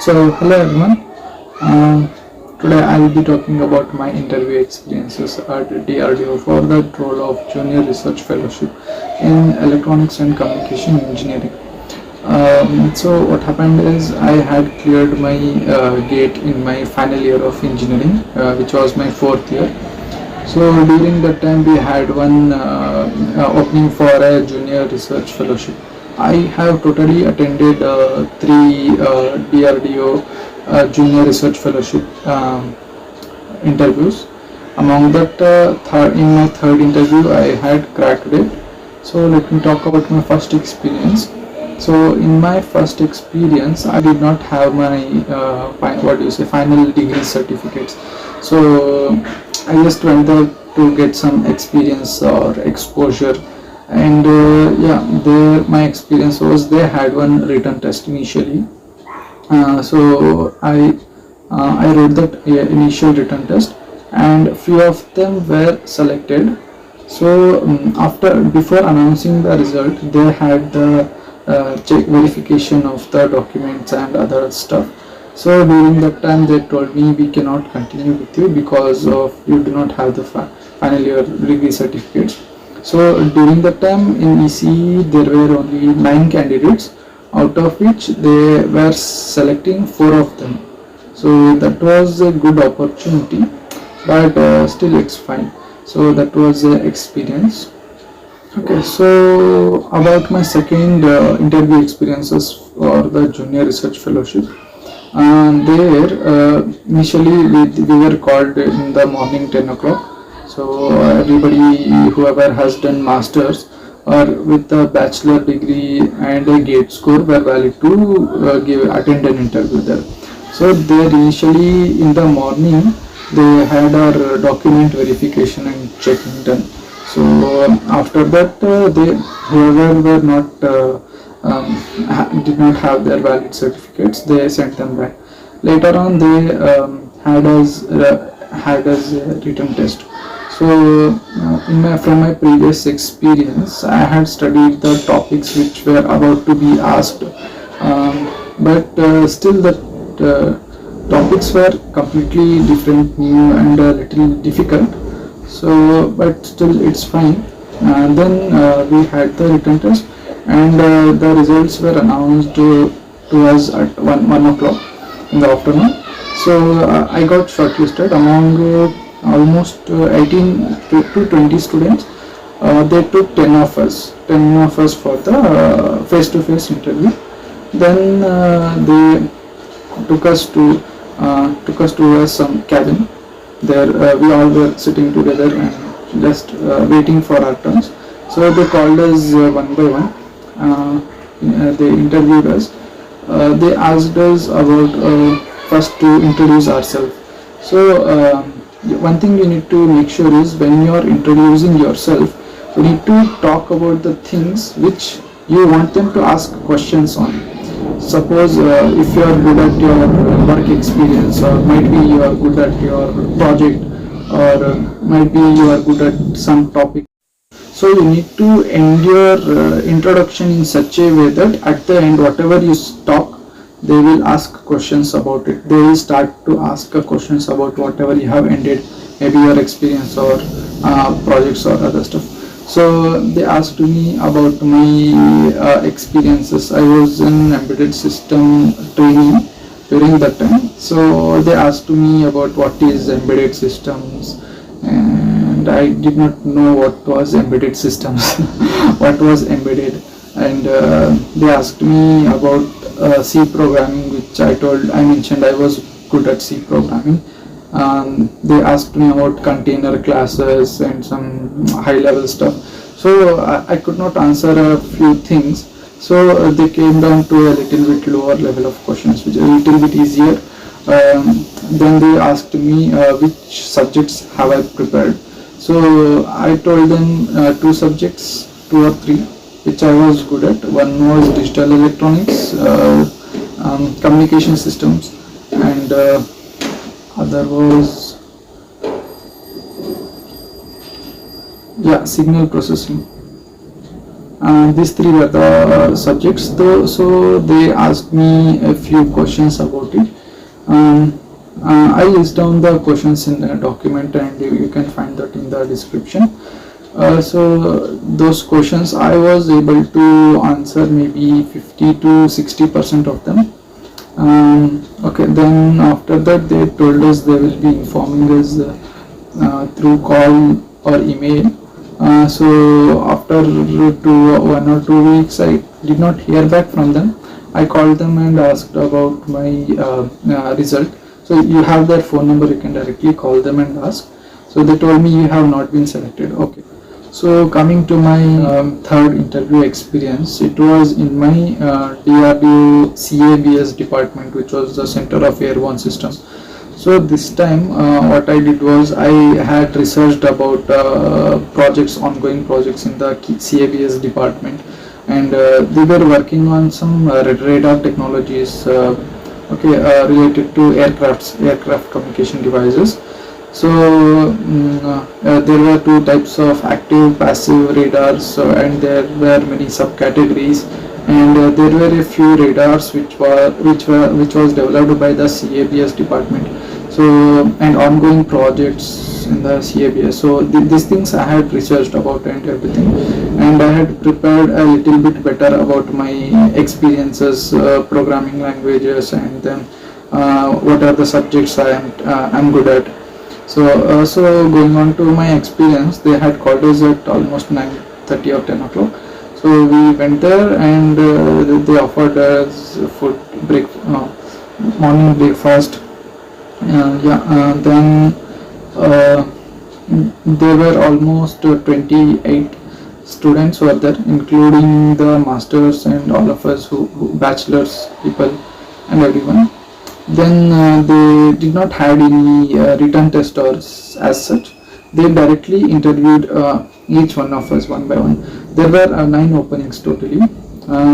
So, hello everyone. Today I will be talking about my interview experiences at DRDO for the role of Junior Research Fellowship in Electronics and Communication Engineering. So, what happened is I had cleared my gate in my final year of engineering, which was my fourth year. So, during that time, we had one opening for a Junior Research Fellowship. I have totally attended three DRDO Junior Research Fellowship interviews. Among that, in my third interview, I had cracked it. So let me talk about my first experience. So in my first experience, I did not have my final degree certificates. So I just went there to get some experience or exposure. And my experience was they had one written test initially. So I wrote that initial written test, and few of them were selected. So before announcing the result, they had the check verification of the documents and other stuff. So during that time, they told me we cannot continue with you because of you do not have the final year degree certificates. So during that time in ECE there were only 9 candidates, out of which they were selecting 4 of them. So that was a good opportunity, but still it's fine. So that was the experience. Okay, so about my second interview experiences for the Junior Research Fellowship. Initially we were called in the morning 10 o'clock. So everybody, whoever has done masters or with a bachelor degree and a gate score were valid to attend an interview there. So there initially in the morning they had our document verification and checking done. So after that whoever were not did not have their valid certificates, they sent them back. Later on they had us a written test. So from my previous experience, I had studied the topics which were about to be asked, but still the topics were completely different, new and a little difficult. So but still it's fine. Then we had the written test, and the results were announced to us at 1 o'clock in the afternoon. So I got shortlisted among almost 18 to 20 students. They took 10 of us for the face-to-face interview. Then they took us to some cabin. There we all were sitting together and just waiting for our turns. So they called us one by one. They interviewed us. They asked us about first to introduce ourselves. So one thing you need to make sure is when you are introducing yourself, you need to talk about the things which you want them to ask questions on. Suppose if you are good at your work experience, or might be you are good at your project, or might be you are good at some topic. So you need to end your introduction in such a way that at the end whatever you talk, they will ask questions about it. They will start to ask questions about whatever you have ended, maybe your experience or projects or other stuff. So they asked me about my experiences. I was in embedded system training during that time. So they asked me about what is embedded systems, and I did not know what was embedded systems, what was embedded, and they asked me about C programming, which I mentioned I was good at C programming. They asked me about container classes and some high level stuff. So I could not answer a few things. So they came down to a little bit lower level of questions, which are a little bit easier. Then they asked me which subjects have I prepared. So I told them 2 subjects, 2 or 3, which I was good at. One was digital electronics, communication systems, and other was signal processing. These three were the subjects. So they asked me a few questions about it. I list down the questions in a document, and you can find that in the description. So those questions I was able to answer maybe 50 to 60% of them. Okay, then after that they told us they will be informing us through call or email. So after 1 or 2 weeks I did not hear back from them. I called them and asked about my result. So you have their phone number, you can directly call them and ask. So they told me you have not been selected. Okay. So coming to my third interview experience, it was in my DRDO CABS department, which was the Center of Airborne Systems. So this time what I did was I had researched about ongoing projects in the CABS department, and they were working on some radar technologies related to aircraft communication devices. So there were two types of active passive radars, and there were many subcategories, and there were a few radars which was developed by the CABS department. So and ongoing projects in the CABS. So these things I had researched about and everything, and I had prepared a little bit better about my experiences, programming languages, and then what are the subjects I'm good at. So going on to my experience, they had called us at almost 9:30 or 10 o'clock. So we went there, and they offered us morning breakfast. Then there were almost 28 students were there, including the masters and all of us who bachelors people and everyone. Then they did not have any written test or as such. They directly interviewed each one of us one by one. There were 9 openings totally,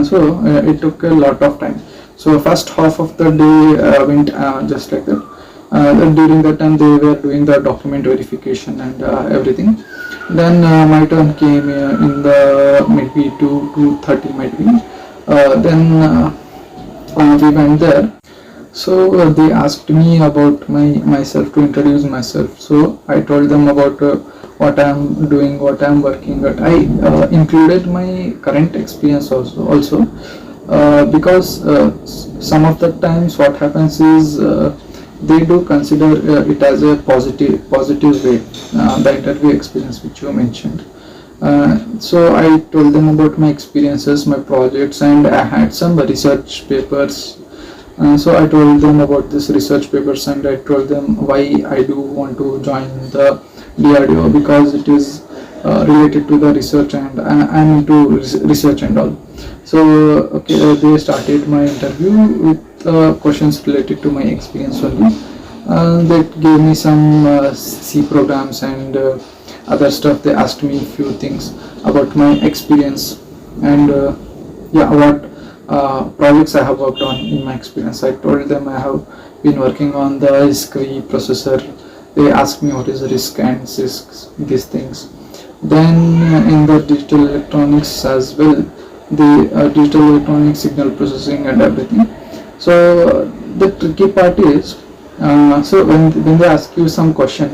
so it took a lot of time. So first half of the day went just like that. During that time they were doing the document verification and everything. Then my turn came in the maybe 2:30 might be. Then we went there. So they asked me about myself, to introduce myself. So I told them about what I am doing, what I am working at. I included my current experience also because some of the times what happens is they do consider it as a positive way, the interview experience which you mentioned. So I told them about my experiences, my projects, and I had some research papers. So I told them about this research papers, and I told them why I do want to join the DRDO, because it is related to the research, and I'm into research and all. So okay, they started my interview with questions related to my experience only. They gave me some C programs and other stuff. They asked me a few things about my experience and what projects I have worked on in my experience. I told them I have been working on the RISC-V processor. They asked me what is RISC and CISC, these things. Then in the digital electronics as well, the digital electronics signal processing and everything. So the tricky part is, so when they ask you some question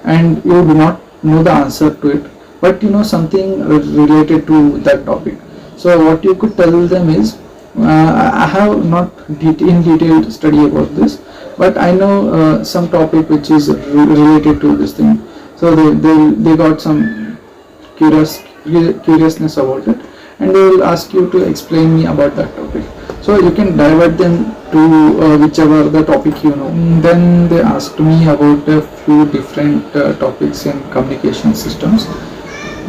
and you do not know the answer to it, but you know something related to that topic. So what you could tell them is, I have not in detailed study about this, but I know some topic which is related to this thing. So they got some curiousness about it, and they will ask you to explain me about that topic. So you can divert them to whichever the topic you know. Then they asked me about a few different topics in communication systems.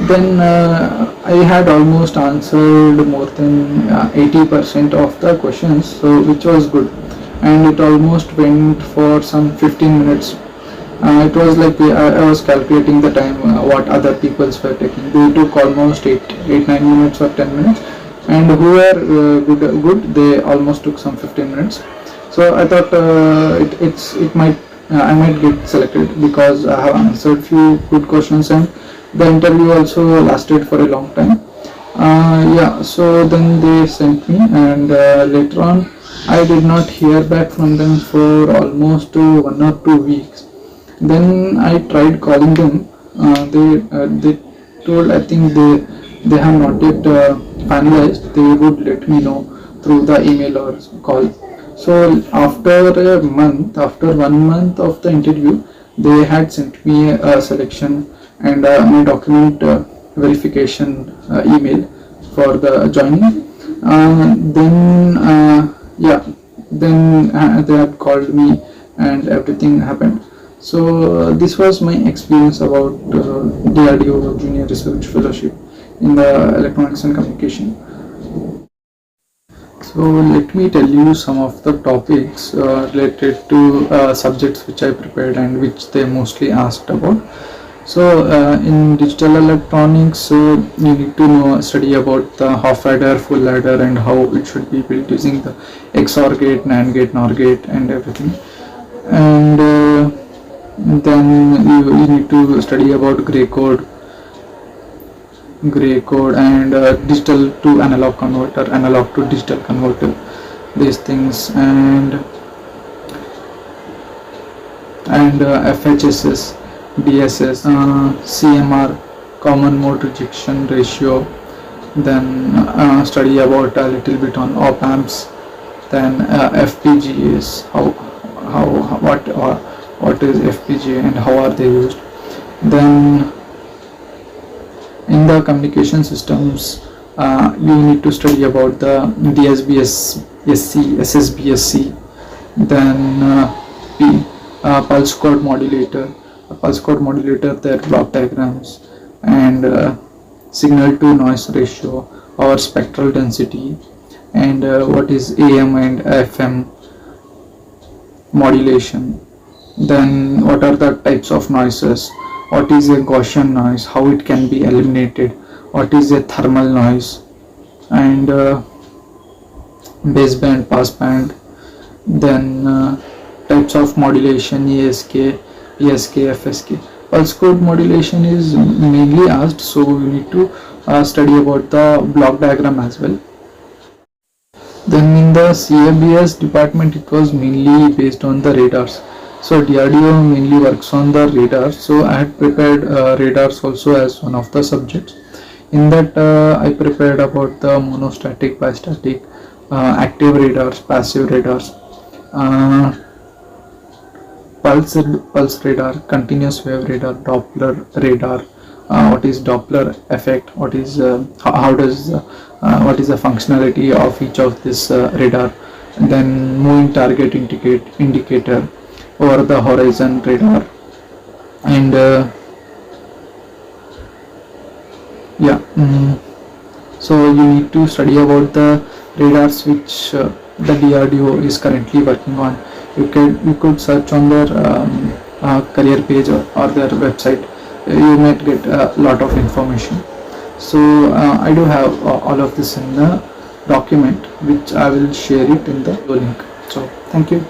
Then I had almost answered more than 80% of the questions, so which was good, and it almost went for some 15 minutes. It was like I was calculating the time what other peoples were taking. They took almost 9 minutes or 10 minutes, and who were good, they almost took some 15 minutes. So I thought I might get selected because I have answered few good questions, and the interview also lasted for a long time. Yeah, so then they sent me, and later on I did not hear back from them for almost 1 or 2 weeks. Then I tried calling them. They told, I think they have not yet finalized. They would let me know through the email or call. So after a month, after 1 month of the interview, they had sent me a selection and my document verification email for the joining. Yeah, then they had called me and everything happened. So this was my experience about DRDO Junior Research Fellowship in the Electronics and Communication. So let me tell you some of the topics related to subjects which I prepared and which they mostly asked about. So in digital electronics, you need to study about the half adder, full adder, and how it should be built using the XOR gate, NAND gate, NOR gate, and everything. And then you need to study about gray code and digital to analog converter, analog to digital converter, these things, and FHSS, DSS, CMR, common mode rejection ratio. Then study about a little bit on op amps. Then FPGAs, what is FPGA and how are they used. Then in the communication systems, you need to study about the DSBS, SC, SSBSC, then pulse code modulator, their block diagrams, and signal to noise ratio or spectral density, and what is AM and FM modulation. Then what are the types of noises, what is a Gaussian noise, how it can be eliminated, what is a thermal noise, and baseband, passband. Then types of modulation, ESK, PSK, FSK. Pulse code modulation is mainly asked, so you need to study about the block diagram as well. Then in the CABS department, it was mainly based on the radars. So DRDO mainly works on the radars, so I had prepared radars also as one of the subjects. In that I prepared about the monostatic, bistatic, active radars, passive radars, pulse radar, continuous wave radar, Doppler radar, what is Doppler effect, what is what is the functionality of each of this radar, and then moving target indicator, over the horizon radar, and so you need to study about the radars which the DRDO is currently working on. You could search on their career page or their website. You might get a lot of information. So I do have all of this in the document, which I will share it in the link. So thank you.